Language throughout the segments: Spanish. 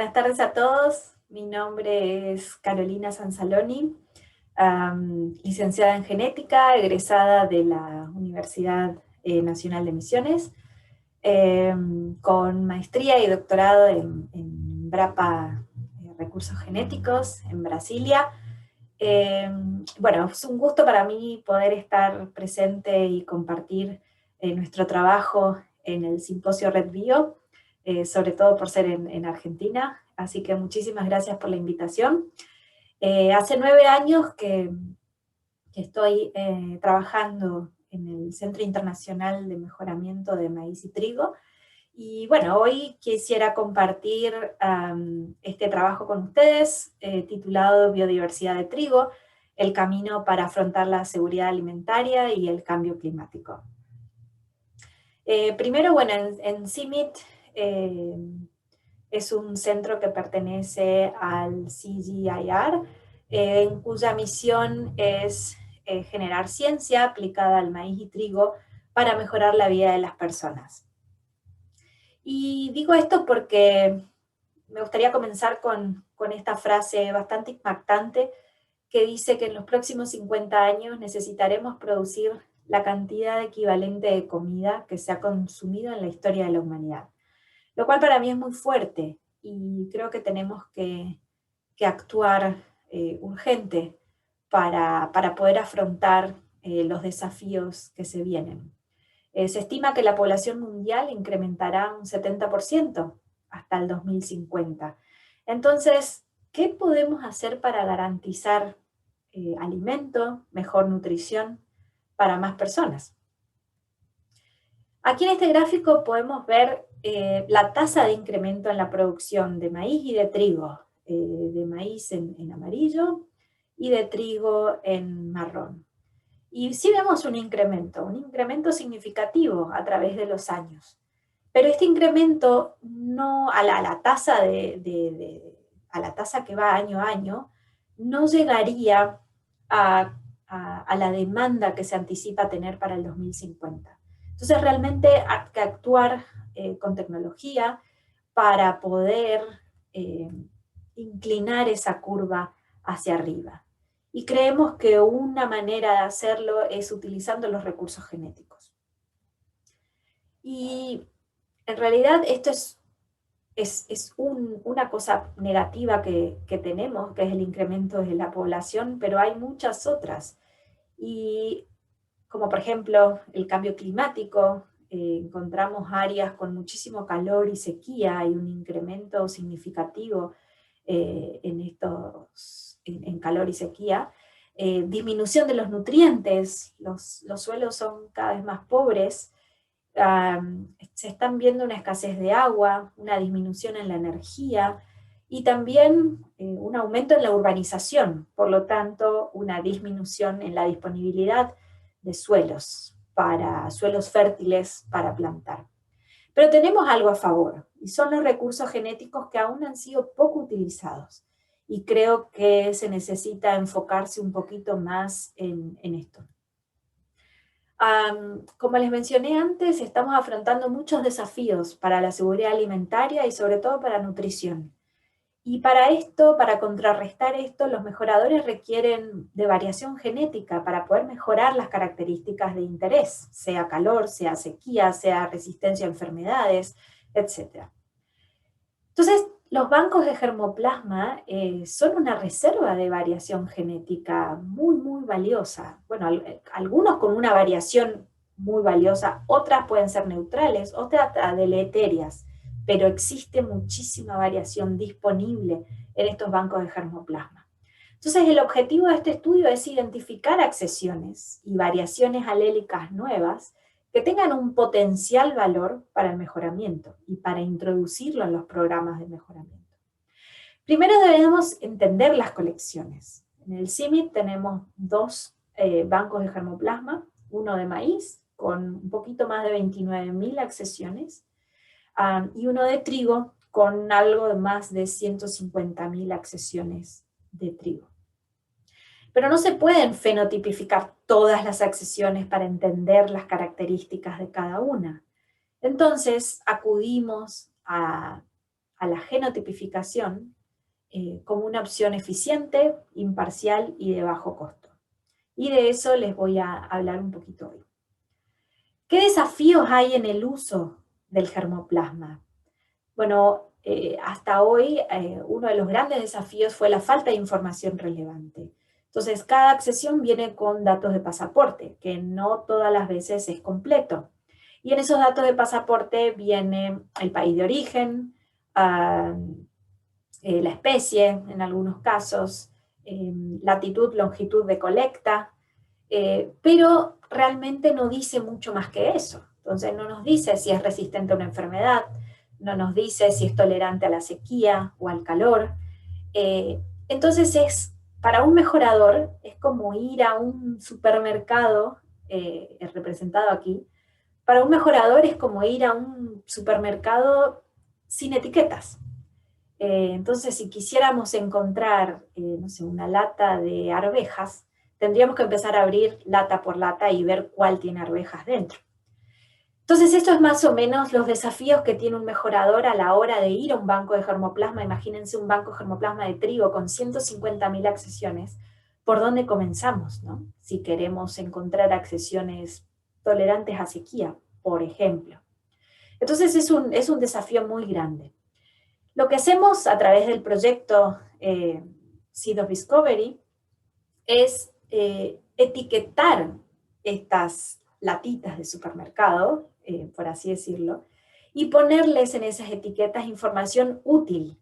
Buenas tardes a todos. Mi nombre es Carolina Sansaloni, licenciada en genética, egresada de la Universidad Nacional de Misiones, con maestría y doctorado en BRAPA, Recursos Genéticos, en Brasilia. Bueno, es un gusto para mí poder estar presente y compartir nuestro trabajo en el simposio Red Bio, sobre todo por ser en Argentina. Así que muchísimas gracias por la invitación. Hace 9 años que estoy trabajando en el Centro Internacional de Mejoramiento de Maíz y Trigo. Y bueno, hoy quisiera compartir este trabajo con ustedes, titulado Biodiversidad de trigo, el camino para afrontar la seguridad alimentaria y el cambio climático. Primero, bueno, en CIMMYT es un centro que pertenece al CGIAR, en cuya misión es generar ciencia aplicada al maíz y trigo para mejorar la vida de las personas. Y digo esto porque me gustaría comenzar con esta frase bastante impactante que dice que en los próximos 50 años necesitaremos producir la cantidad equivalente de comida que se ha consumido en la historia de la humanidad. Lo cual para mí es muy fuerte y creo que tenemos que actuar urgente para poder afrontar los desafíos que se vienen. Se estima que la población mundial incrementará un 70% hasta el 2050. Entonces, ¿qué podemos hacer para garantizar alimento, mejor nutrición para más personas? Aquí en este gráfico podemos ver la tasa de incremento en la producción de maíz y de trigo, de maíz en amarillo y de trigo en marrón. Y sí vemos un incremento significativo a través de los años. Pero este incremento no, a la tasa a la tasa que va año a año, no llegaría a la demanda que se anticipa tener para el 2050. Entonces realmente hay que actuar con tecnología para poder inclinar esa curva hacia arriba. Y creemos que una manera de hacerlo es utilizando los recursos genéticos. Y en realidad esto es una cosa negativa que tenemos, que es el incremento de la población, pero hay muchas otras. Y como por ejemplo el cambio climático, encontramos áreas con muchísimo calor y sequía, hay un incremento significativo en calor y sequía, disminución de los nutrientes, los suelos son cada vez más pobres, se están viendo una escasez de agua, una disminución en la energía y también un aumento en la urbanización, por lo tanto una disminución en la disponibilidad de suelos fértiles para plantar. Pero tenemos algo a favor, y son los recursos genéticos que aún han sido poco utilizados. Y creo que se necesita enfocarse un poquito más en esto. Como les mencioné antes, estamos afrontando muchos desafíos para la seguridad alimentaria y sobre todo para nutrición. Y para esto, para contrarrestar esto, los mejoradores requieren de variación genética para poder mejorar las características de interés, sea calor, sea sequía, sea resistencia a enfermedades, etc. Entonces, los bancos de germoplasma son una reserva de variación genética muy, muy valiosa. Bueno, algunos con una variación muy valiosa, otras pueden ser neutrales, otras deleterias, pero existe muchísima variación disponible en estos bancos de germoplasma. Entonces, el objetivo de este estudio es identificar accesiones y variaciones alélicas nuevas que tengan un potencial valor para el mejoramiento y para introducirlo en los programas de mejoramiento. Primero debemos entender las colecciones. En el CIMMYT tenemos 2 bancos de germoplasma, uno de maíz con un poquito más de 29.000 accesiones y uno de trigo con algo de más de 150.000 accesiones de trigo. Pero no se pueden fenotipificar todas las accesiones para entender las características de cada una. Entonces acudimos a a la genotipificación como una opción eficiente, imparcial y de bajo costo. Y de eso les voy a hablar un poquito hoy. ¿Qué desafíos hay en el uso del germoplasma? Bueno, hasta hoy uno de los grandes desafíos fue la falta de información relevante. Entonces, cada accesión viene con datos de pasaporte, que no todas las veces es completo. Y en esos datos de pasaporte viene el país de origen, la especie en algunos casos, latitud, longitud de colecta, pero realmente no dice mucho más que eso. Entonces no nos dice si es resistente a una enfermedad, no nos dice si es tolerante a la sequía o al calor. Entonces para un mejorador es como ir a un supermercado, representado aquí, para un mejorador es como ir a un supermercado sin etiquetas. Entonces, si quisiéramos encontrar, no sé, una lata de arvejas, tendríamos que empezar a abrir lata por lata y ver cuál tiene arvejas dentro. Entonces, esto es más o menos los desafíos que tiene un mejorador a la hora de ir a un banco de germoplasma. Imagínense un banco de germoplasma de trigo con 150.000 accesiones. ¿Por dónde comenzamos, no? Si queremos encontrar accesiones tolerantes a sequía, por ejemplo. Entonces, es un desafío muy grande. Lo que hacemos a través del proyecto Seed of Discovery es etiquetar estas latitas de supermercado, por así decirlo, y ponerles en esas etiquetas información útil,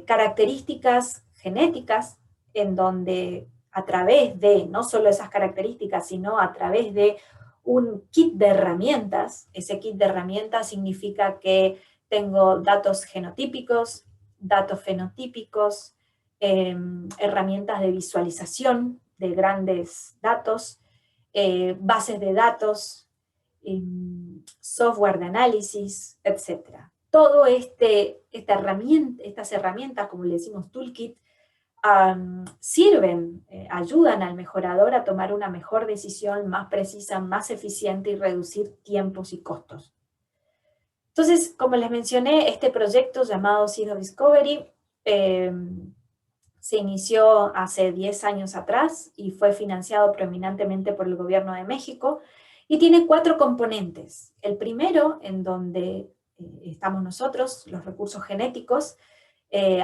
características genéticas, en donde a través de, no solo esas características, sino a través de un kit de herramientas, ese kit de herramientas significa que tengo datos genotípicos, datos fenotípicos, herramientas de visualización de grandes datos, bases de datos, software de análisis, etc. Todo estas herramientas, como le decimos toolkit, sirven, ayudan al mejorador a tomar una mejor decisión, más precisa, más eficiente y reducir tiempos y costos. Entonces, como les mencioné, este proyecto llamado Seed of Discovery se inició hace 10 años atrás y fue financiado preeminentemente por el gobierno de México y tiene 4 componentes. El primero, en donde estamos nosotros, los recursos genéticos,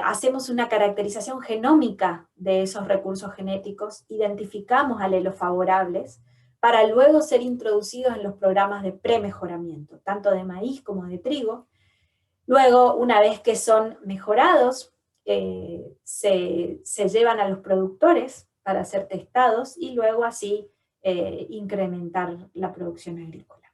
hacemos una caracterización genómica de esos recursos genéticos, identificamos alelos favorables para luego ser introducidos en los programas de premejoramiento, tanto de maíz como de trigo. Luego, una vez que son mejorados, se llevan a los productores para ser testados y luego así incrementar la producción agrícola.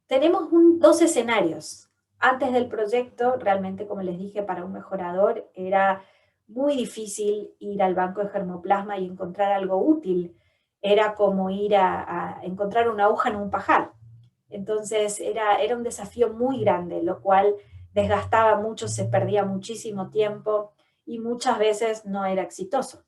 Tenemos 2 escenarios. Antes del proyecto, realmente, como les dije, para un mejorador era muy difícil ir al banco de germoplasma y encontrar algo útil. Era como ir a encontrar una aguja en un pajar. Entonces era un desafío muy grande, lo cual desgastaba mucho, se perdía muchísimo tiempo y muchas veces no era exitoso.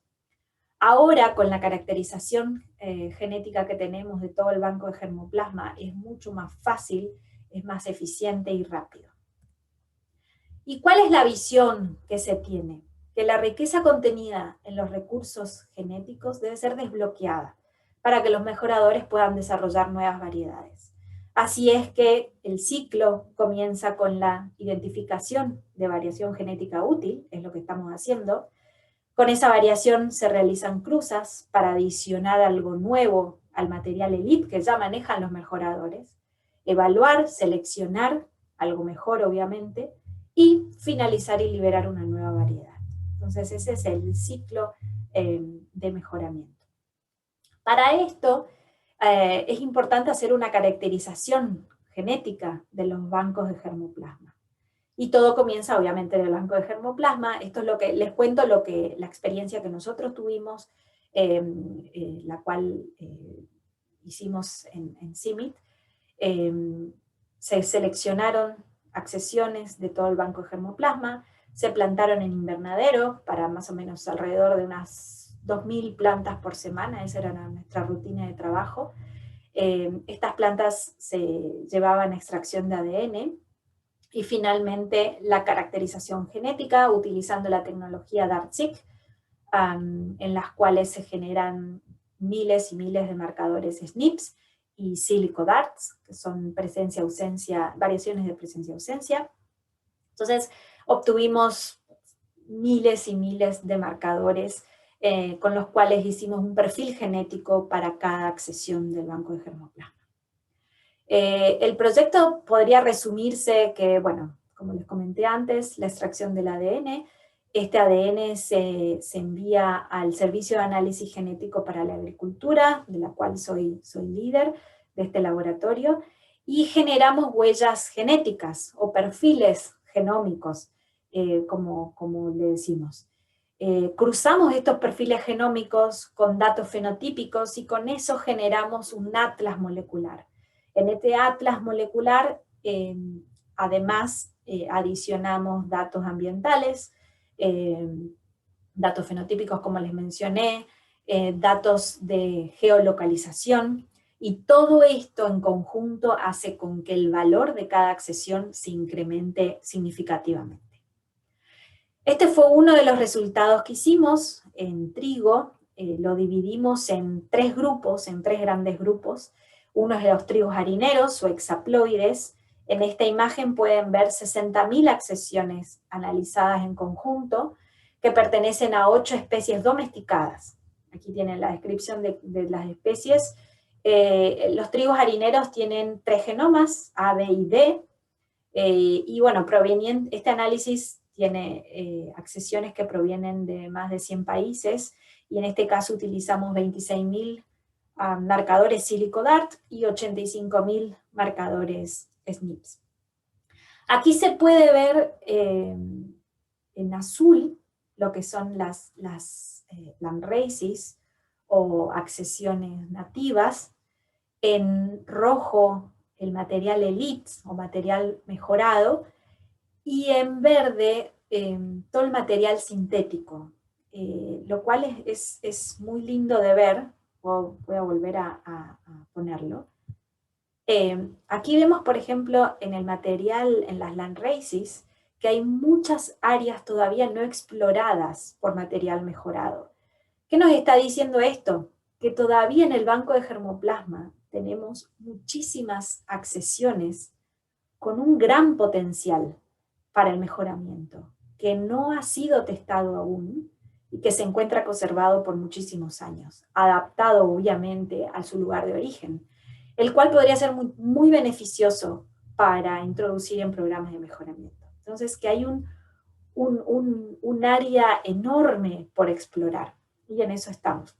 Ahora, con la caracterización genética que tenemos de todo el banco de germoplasma, es mucho más fácil, es más eficiente y rápido. ¿Y cuál es la visión que se tiene? Que la riqueza contenida en los recursos genéticos debe ser desbloqueada para que los mejoradores puedan desarrollar nuevas variedades. Así es que el ciclo comienza con la identificación de variación genética útil, es lo que estamos haciendo. Con esa variación se realizan cruzas para adicionar algo nuevo al material elite que ya manejan los mejoradores, evaluar, seleccionar algo mejor obviamente, y finalizar y liberar una nueva variedad. Entonces ese es el ciclo de mejoramiento. Para esto es importante hacer una caracterización genética de los bancos de germoplasma. Y todo comienza obviamente en el banco de germoplasma. Esto es lo que les cuento, la experiencia que nosotros tuvimos, la cual hicimos en CIMMYT. Se seleccionaron accesiones de todo el banco de germoplasma, se plantaron en invernadero para más o menos alrededor de unas 2.000 plantas por semana, esa era nuestra rutina de trabajo. Estas plantas se llevaban extracción de ADN, y finalmente la caracterización genética utilizando la tecnología DART-seq, en las cuales se generan miles y miles de marcadores SNPs y silico-darts, que son presencia-ausencia, variaciones de presencia-ausencia. Entonces obtuvimos miles y miles de marcadores con los cuales hicimos un perfil genético para cada accesión del banco de germoplasma. El proyecto podría resumirse que, bueno, como les comenté antes, la extracción del ADN. Este ADN se envía al Servicio de Análisis Genético para la Agricultura, de la cual soy líder de este laboratorio, y generamos huellas genéticas o perfiles genómicos, como le decimos. Cruzamos estos perfiles genómicos con datos fenotípicos y con eso generamos un atlas molecular. En este atlas molecular, además, adicionamos datos ambientales, datos fenotípicos como les mencioné, datos de geolocalización, y todo esto en conjunto hace con que el valor de cada accesión se incremente significativamente. Este fue uno de los resultados que hicimos en trigo. Lo dividimos en tres grupos, en tres grandes grupos. Uno es de los trigos harineros o hexaploides. En esta imagen pueden ver 60.000 accesiones analizadas en conjunto, que pertenecen a 8 especies domesticadas. Aquí tienen la descripción de las especies. Los trigos harineros tienen 3 genomas, A, B y D. Y bueno, este análisis tiene accesiones que provienen de más de 100 países, y en este caso utilizamos 26.000 marcadores silico-dart y 85.000 marcadores SNPs. Aquí se puede ver en azul lo que son las landraces o accesiones nativas, en rojo el material elite o material mejorado, y en verde todo el material sintético, lo cual es muy lindo de ver. Voy a volver a ponerlo. Aquí vemos, por ejemplo, en el material, en las landraces, que hay muchas áreas todavía no exploradas por material mejorado. ¿Qué nos está diciendo esto? Que todavía en el banco de germoplasma tenemos muchísimas accesiones con un gran potencial para el mejoramiento, que no ha sido testado aún y que se encuentra conservado por muchísimos años, adaptado obviamente a su lugar de origen, el cual podría ser muy, muy beneficioso para introducir en programas de mejoramiento. Entonces, que hay un área enorme por explorar, y en eso estamos.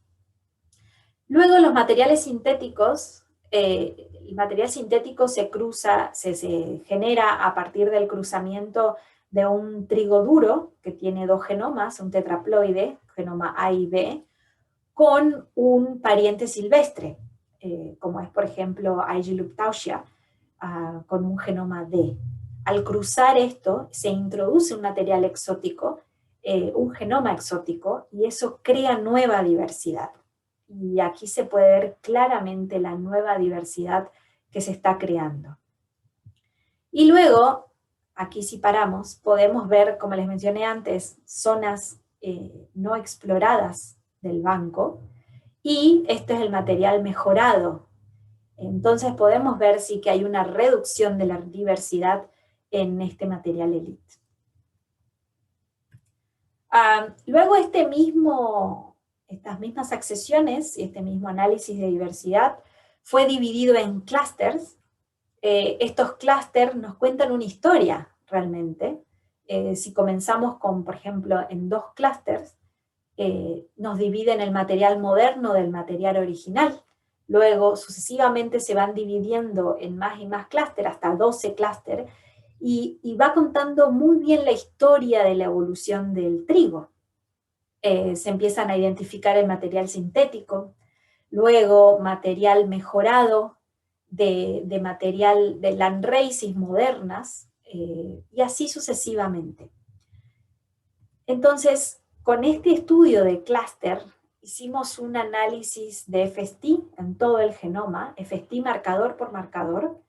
Luego, los materiales sintéticos, el material sintético se genera a partir del cruzamiento de un trigo duro, que tiene 2 genomas, un tetraploide, genoma A y B, con un pariente silvestre, como es, por ejemplo, Aegiloptausia, con un genoma D. Al cruzar esto, se introduce un material exótico, un genoma exótico, y eso crea nueva diversidad. Y aquí se puede ver claramente la nueva diversidad que se está creando. Y luego, aquí si paramos, podemos ver, como les mencioné antes, zonas no exploradas del banco, y este es el material mejorado. Entonces podemos ver sí que hay una reducción de la diversidad en este material elite. Luego estas mismas accesiones y este mismo análisis de diversidad fue dividido en clústeres. Estos clústeres nos cuentan una historia realmente. Si comenzamos con, por ejemplo, en 2 clústeres, nos dividen el material moderno del material original. Luego, sucesivamente se van dividiendo en más y más clústeres, hasta 12 clústeres, y va contando muy bien la historia de la evolución del trigo. Se empiezan a identificar el material sintético, luego material mejorado, de material de landraces modernas, y así sucesivamente. Entonces, con este estudio de clúster hicimos un análisis de FST en todo el genoma, FST marcador por marcador,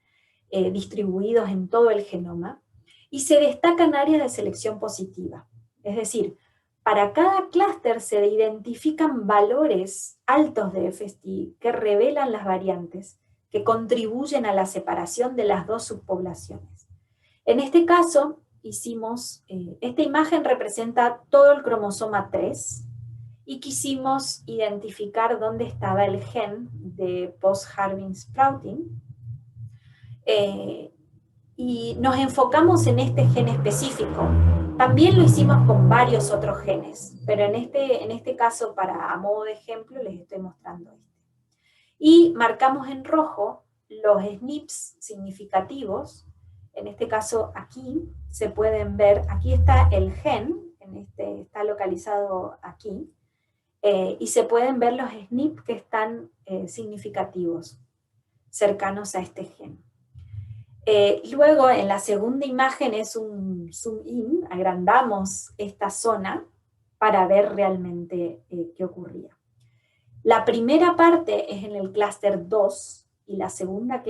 distribuidos en todo el genoma, y se destacan áreas de selección positiva. Es decir, para cada clúster se identifican valores altos de FST que revelan las variantes que contribuyen a la separación de las dos subpoblaciones. En este caso, esta imagen representa todo el cromosoma 3, y quisimos identificar dónde estaba el gen de post-Harvin sprouting, y nos enfocamos en este gen específico. También lo hicimos con varios otros genes, pero en este caso, a modo de ejemplo, les estoy mostrando este. Y marcamos en rojo los SNPs significativos. En este caso aquí se pueden ver, aquí está el gen, está localizado aquí, y se pueden ver los SNP que están significativos, cercanos a este gen. Luego, en la segunda imagen es un zoom in, agrandamos esta zona para ver realmente qué ocurría. La primera parte es en el clúster 2 y la segunda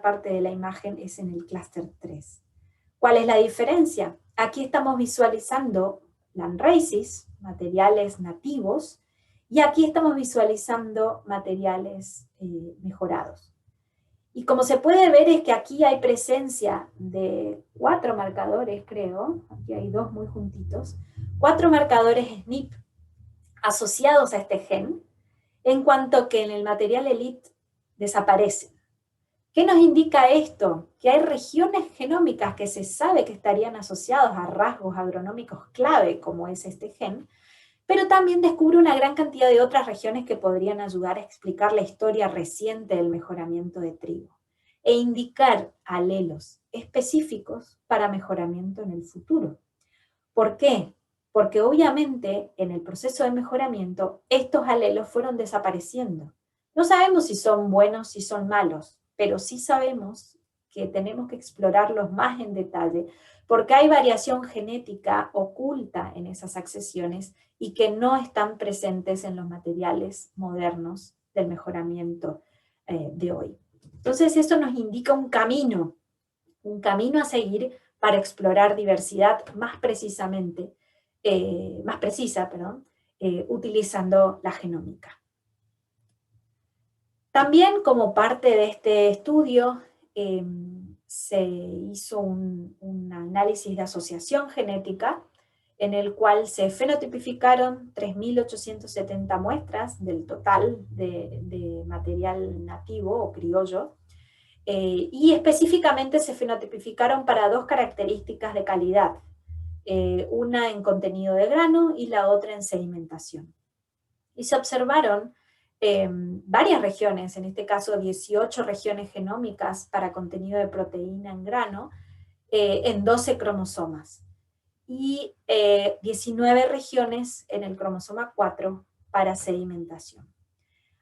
parte de la imagen es en el clúster 3. ¿Cuál es la diferencia? Aquí estamos visualizando landraces, materiales nativos, y aquí estamos visualizando materiales mejorados. Y como se puede ver es que aquí hay presencia de 4 marcadores, creo, aquí hay 2 muy juntitos, 4 marcadores SNP asociados a este gen, en cuanto que en el material elite desaparecen. ¿Qué nos indica esto? Que hay regiones genómicas que se sabe que estarían asociados a rasgos agronómicos clave, como es este gen, pero también descubre una gran cantidad de otras regiones que podrían ayudar a explicar la historia reciente del mejoramiento de trigo e indicar alelos específicos para mejoramiento en el futuro. ¿Por qué? Porque obviamente en el proceso de mejoramiento estos alelos fueron desapareciendo. No sabemos si son buenos, si son malos, pero sí sabemos que tenemos que explorarlos más en detalle, porque hay variación genética oculta en esas accesiones y que no están presentes en los materiales modernos del mejoramiento de hoy. Entonces eso nos indica un camino a seguir para explorar diversidad más precisa, utilizando la genómica. También como parte de este estudio se hizo un análisis de asociación genética en el cual se fenotipificaron 3.870 muestras del total de material nativo o criollo, y específicamente se fenotipificaron para 2 características de calidad, una en contenido de grano y la otra en sedimentación. Y se observaron varias regiones, en este caso 18 regiones genómicas para contenido de proteína en grano, en 12 cromosomas, y 19 regiones en el cromosoma 4 para sedimentación.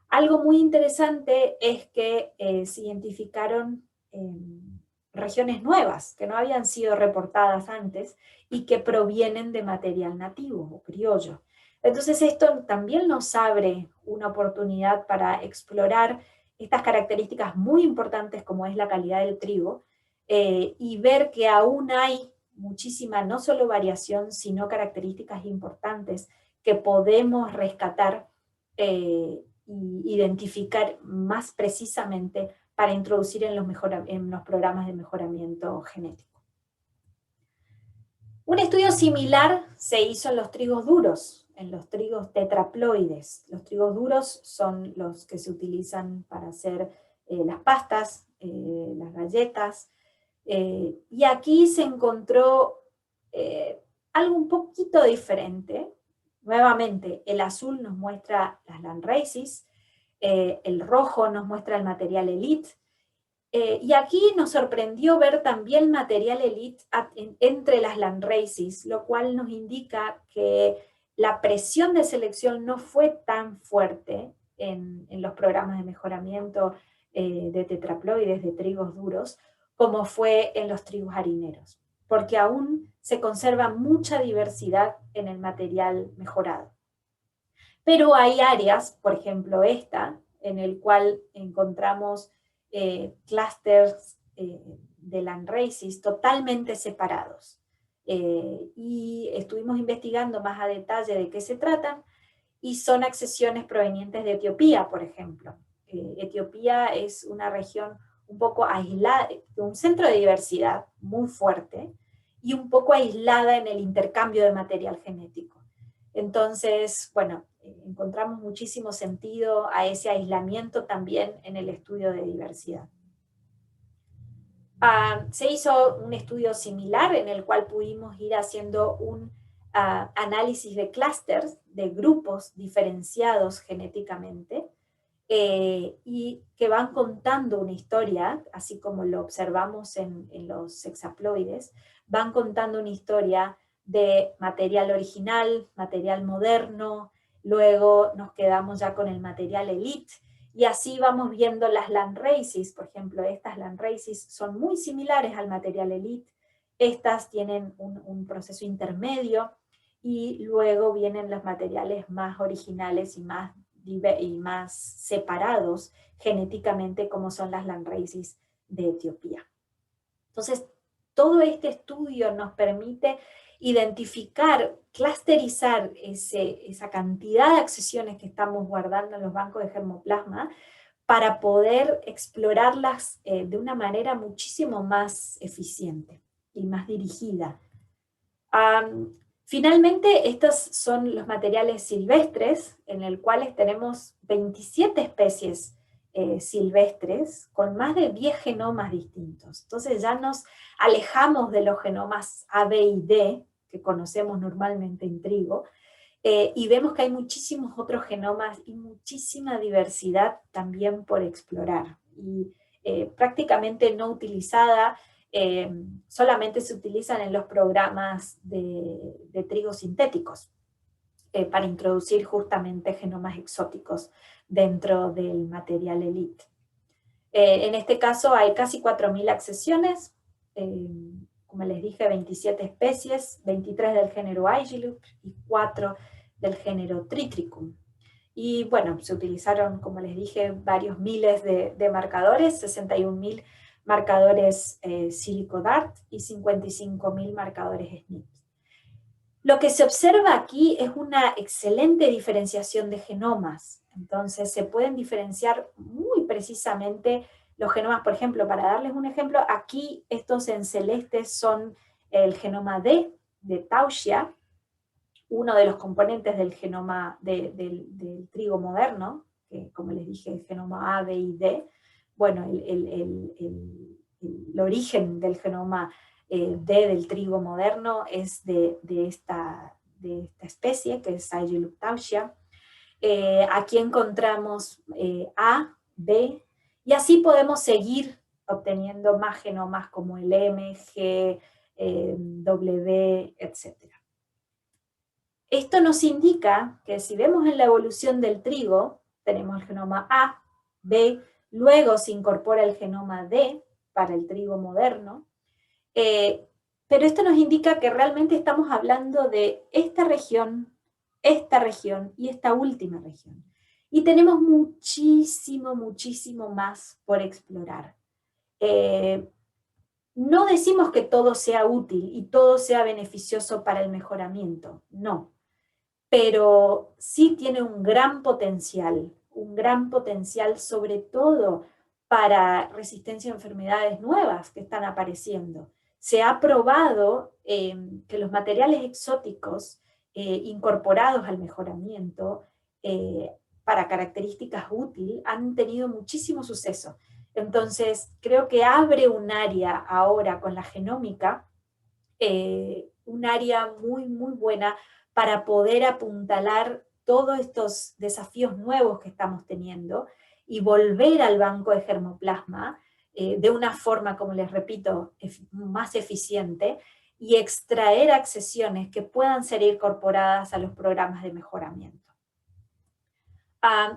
Algo muy interesante es que se identificaron regiones nuevas que no habían sido reportadas antes y que provienen de material nativo o criollo. Entonces esto también nos abre una oportunidad para explorar estas características muy importantes como es la calidad del trigo, y ver que aún hay muchísima, no solo variación, sino características importantes que podemos rescatar y identificar más precisamente para introducir en los programas de mejoramiento genético. Un estudio similar se hizo en los trigos duros, en los trigos tetraploides. Los trigos duros son los que se utilizan para hacer las pastas, las galletas, y aquí se encontró algo un poquito diferente. Nuevamente, el azul nos muestra las landraces, el rojo nos muestra el material elite, y aquí nos sorprendió ver también material elite entre las landraces, lo cual nos indica que la presión de selección no fue tan fuerte en los programas de mejoramiento de tetraploides, de trigos duros, como fue en los trigos harineros, porque aún se conserva mucha diversidad en el material mejorado. Pero hay áreas, por ejemplo esta, en el cual encontramos clústeres de Landraces totalmente separados. Y estuvimos investigando más a detalle de qué se tratan, y son accesiones provenientes de Etiopía, por ejemplo. Etiopía es una región un poco aislada, un centro de diversidad muy fuerte, y un poco aislada en el intercambio de material genético. Entonces, bueno, encontramos muchísimo sentido a ese aislamiento también en el estudio de diversidad. Se hizo un estudio similar en el cual pudimos ir haciendo un análisis de clústeres, de grupos diferenciados genéticamente, y que van contando una historia, así como lo observamos en los hexaploides, van contando una historia de material original, material moderno, luego nos quedamos ya con el material elite, y así vamos viendo las Landraces. Por ejemplo, estas Landraces son muy similares al material elite, estas tienen un proceso intermedio, y luego vienen los materiales más originales y más separados genéticamente, como son las Landraces de Etiopía. Entonces, todo este estudio nos permite identificar, clusterizar esa cantidad de accesiones que estamos guardando en los bancos de germoplasma para poder explorarlas de una manera muchísimo más eficiente y más dirigida. Finalmente, estos son los materiales silvestres, en el cuales tenemos 27 especies silvestres con más de 10 genomas distintos. Entonces ya nos alejamos de los genomas A, B y D, que conocemos normalmente en trigo, y vemos que hay muchísimos otros genomas y muchísima diversidad también por explorar, y prácticamente no utilizada. Solamente se utilizan en los programas de trigo sintéticos para introducir justamente genomas exóticos dentro del material elite. En este caso hay casi 4.000 accesiones, como les dije, 27 especies, 23 del género Aegilup y 4 del género Tritricum. Y bueno, se utilizaron, como les dije, varios miles de marcadores, 61.000 marcadores Silico-Dart y 55.000 marcadores SNP. Lo que se observa aquí es una excelente diferenciación de genomas. Entonces se pueden diferenciar muy precisamente los genomas. Por ejemplo, para darles un ejemplo, aquí estos en celeste son el genoma D de Tausia, uno de los componentes del genoma del trigo moderno, que como les dije, el genoma A, B y D. Bueno, el origen del genoma D del trigo moderno es de esta especie, que es Aegilup tausia. Aquí encontramos A, B, y así podemos seguir obteniendo más genomas como el M, G, W, etc. Esto nos indica que si vemos en la evolución del trigo, tenemos el genoma A, B, luego se incorpora el genoma D para el trigo moderno, pero esto nos indica que realmente estamos hablando de esta región y esta última región. Y tenemos muchísimo, muchísimo más por explorar. No decimos que todo sea útil y todo sea beneficioso para el mejoramiento, no. Pero sí tiene un gran potencial sobre todo para resistencia a enfermedades nuevas que están apareciendo. Se ha probado que los materiales exóticos incorporados al mejoramiento para características útiles han tenido muchísimo suceso. Entonces, creo que abre un área ahora con la genómica, un área muy, muy buena para poder apuntalar todos estos desafíos nuevos que estamos teniendo y volver al banco de germoplasma de una forma, como les repito, más eficiente, y extraer accesiones que puedan ser incorporadas a los programas de mejoramiento.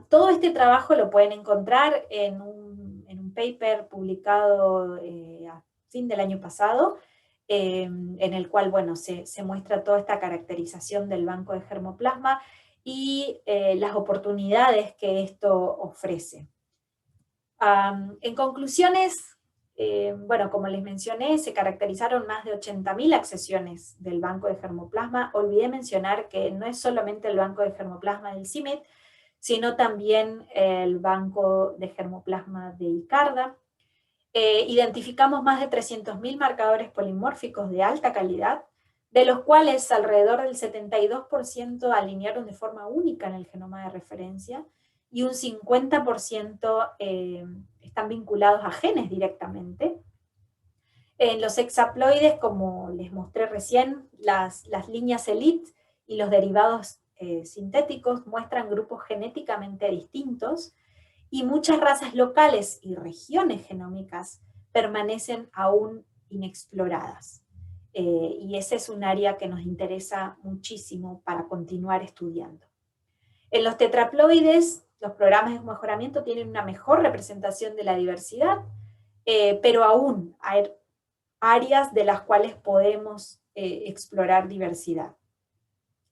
Todo este trabajo lo pueden encontrar en un paper publicado a fin del año pasado, en el cual, bueno, se muestra toda esta caracterización del banco de germoplasma, y las oportunidades que esto ofrece. En conclusiones, bueno, como les mencioné, se caracterizaron más de 80.000 accesiones del banco de germoplasma. Olvidé mencionar que no es solamente el banco de germoplasma del CIMMYT, sino también el banco de germoplasma de ICARDA. Identificamos más de 300.000 marcadores polimórficos de alta calidad, de los cuales alrededor del 72% alinearon de forma única en el genoma de referencia, y un 50% están vinculados a genes directamente. En los hexaploides, como les mostré recién, las líneas ELITE y los derivados sintéticos muestran grupos genéticamente distintos, y muchas razas locales y regiones genómicas permanecen aún inexploradas. Y ese es un área que nos interesa muchísimo para continuar estudiando. En los tetraploides, los programas de mejoramiento tienen una mejor representación de la diversidad, pero aún hay áreas de las cuales podemos explorar diversidad.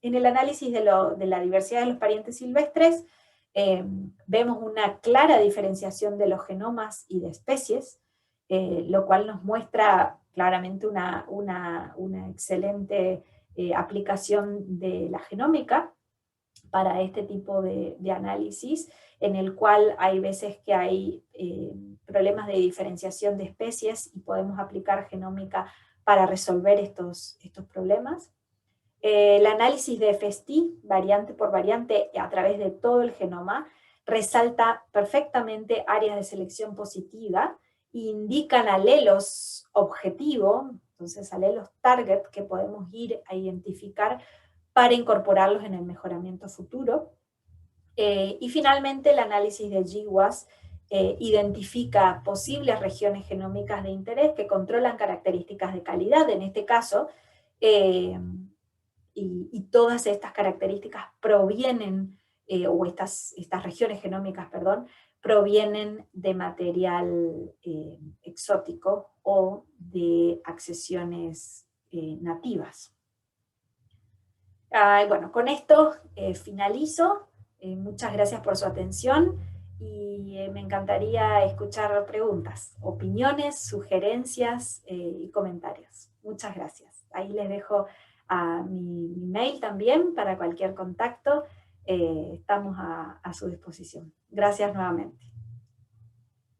En el análisis de la diversidad de los parientes silvestres, vemos una clara diferenciación de los genomas y de especies, lo cual nos muestra claramente una excelente aplicación de la genómica para este tipo de análisis, en el cual hay veces que hay problemas de diferenciación de especies y podemos aplicar genómica para resolver estos problemas. El análisis de FST, variante por variante, a través de todo el genoma, resalta perfectamente áreas de selección positiva, indican alelos objetivo, entonces alelos target que podemos ir a identificar para incorporarlos en el mejoramiento futuro. Y finalmente el análisis de GWAS identifica posibles regiones genómicas de interés que controlan características de calidad, en este caso, y todas estas características provienen, o estas regiones genómicas, perdón, provienen de material exótico o de accesiones nativas. Bueno, con esto finalizo. Muchas gracias por su atención y me encantaría escuchar preguntas, opiniones, sugerencias y comentarios. Muchas gracias. Ahí les dejo mi mail también para cualquier contacto. Estamos a su disposición. Gracias nuevamente.